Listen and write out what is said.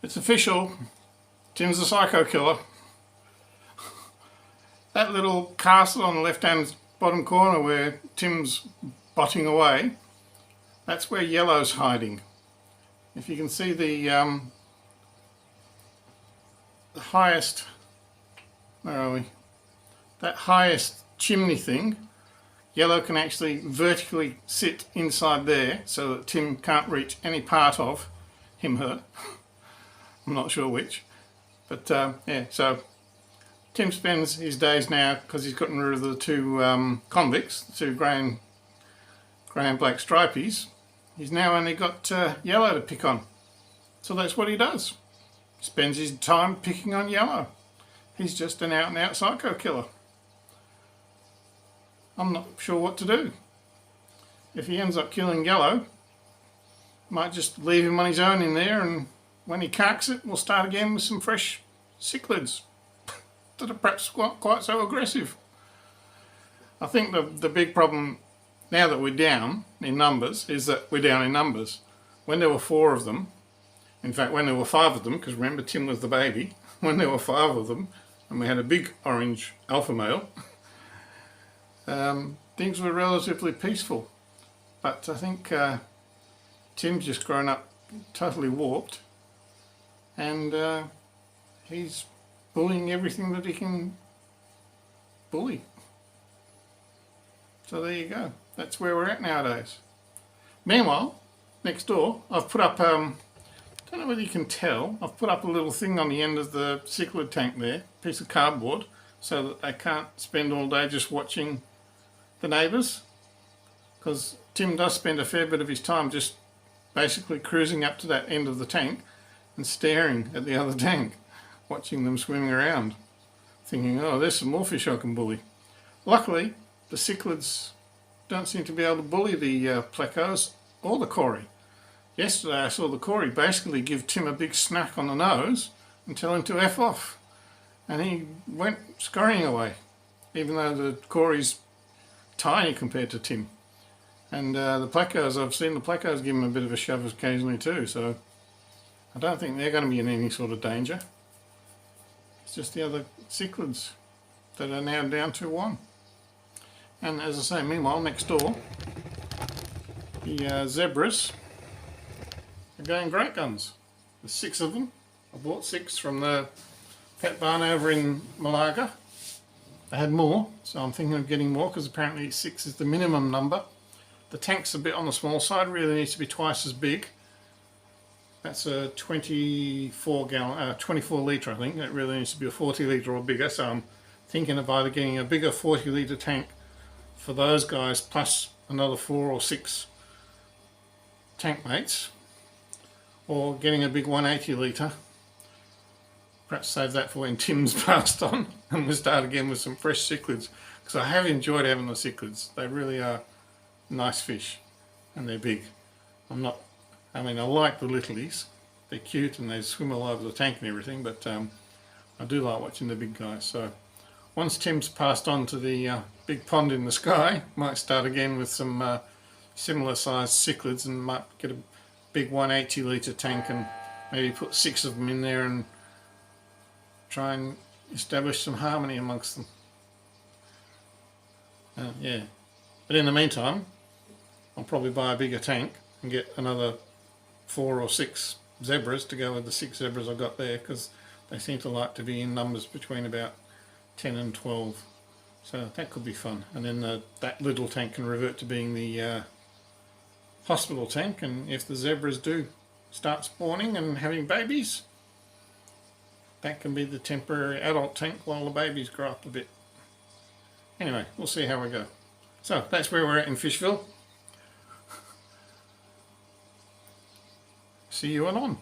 It's official. Tim's a psycho killer. That little castle on the left-hand bottom corner where Tim's botting away, that's where Yello's hiding. If you can see the highest, where are we? That highest chimney thing, Yello can actually vertically sit inside there so that Tim can't reach any part of him, her. I'm not sure which. But yeah, so Tim spends his days now, because he's gotten rid of the two convicts, the two grey and black stripies, he's now only got Yello to pick on. So that's what he does. Spends his time picking on Yello. He's just an out and out psycho killer. I'm not sure what to do. If he ends up killing Yello, might just leave him on his own in there, and when he carks it, we'll start again with some fresh cichlids that are perhaps quite so aggressive. I think the big problem now that we're down in numbers is that we're down in numbers. When there were 4 of them, in fact when there were 5 of them, because remember Tim was the baby, when there were 5 of them and we had a big orange alpha male, things were relatively peaceful. But I think Tim's just grown up totally warped, and he's bullying everything that he can bully. So there you go. That's where we're at nowadays. Meanwhile, next door, I've put up, don't know whether you can tell, I've put up a little thing on the end of the cichlid tank there, piece of cardboard, so that they can't spend all day just watching the neighbours. Because Tim does spend a fair bit of his time just basically cruising up to that end of the tank and staring at the other tank, watching them swimming around, thinking, oh, there's some more fish I can bully. Luckily, the cichlids don't seem to be able to bully the plecos or the Corry. Yesterday I saw the Corry basically give Tim a big smack on the nose and tell him to F off. And he went scurrying away, even though the Corry's tiny compared to Tim. And the plecos, I've seen the plecos give him a bit of a shove occasionally too, so I don't think they're going to be in any sort of danger. It's just the other cichlids that are now down to 1. And as I say, meanwhile, next door, the zebras are going great guns. There's 6 of them. I bought 6 from the pet barn over in Malaga. I had more, so I'm thinking of getting more, because apparently 6 is the minimum number. The tank's a bit on the small side, really needs to be twice as big. That's a 24 litre, I think. It really needs to be a 40 litre or bigger, so I'm thinking of either getting a bigger 40 litre tank for those guys, plus another 4 or 6 tank mates, or getting a big 180 litre. Perhaps save that for when Tim's passed on and we'll start again with some fresh cichlids, because I have enjoyed having the cichlids. They really are nice fish, and they're big. I like the littlies. They're cute and they swim all over the tank and everything, but I do like watching the big guys. So once Tim's passed on to the big pond in the sky, might start again with some similar sized cichlids, and might get a big 180 litre tank and maybe put 6 of them in there and try and establish some harmony amongst them. Yeah, but in the meantime, I'll probably buy a bigger tank and get another 4 or 6 zebras to go with the 6 zebras I've got there, because they seem to like to be in numbers between about 10 and 12. So that could be fun. And then that little tank can revert to being the hospital tank, and if the zebras do start spawning and having babies, that can be the temporary adult tank while the babies grow up a bit. Anyway, we'll see how we go. So that's where we're at in Fishville. See you on.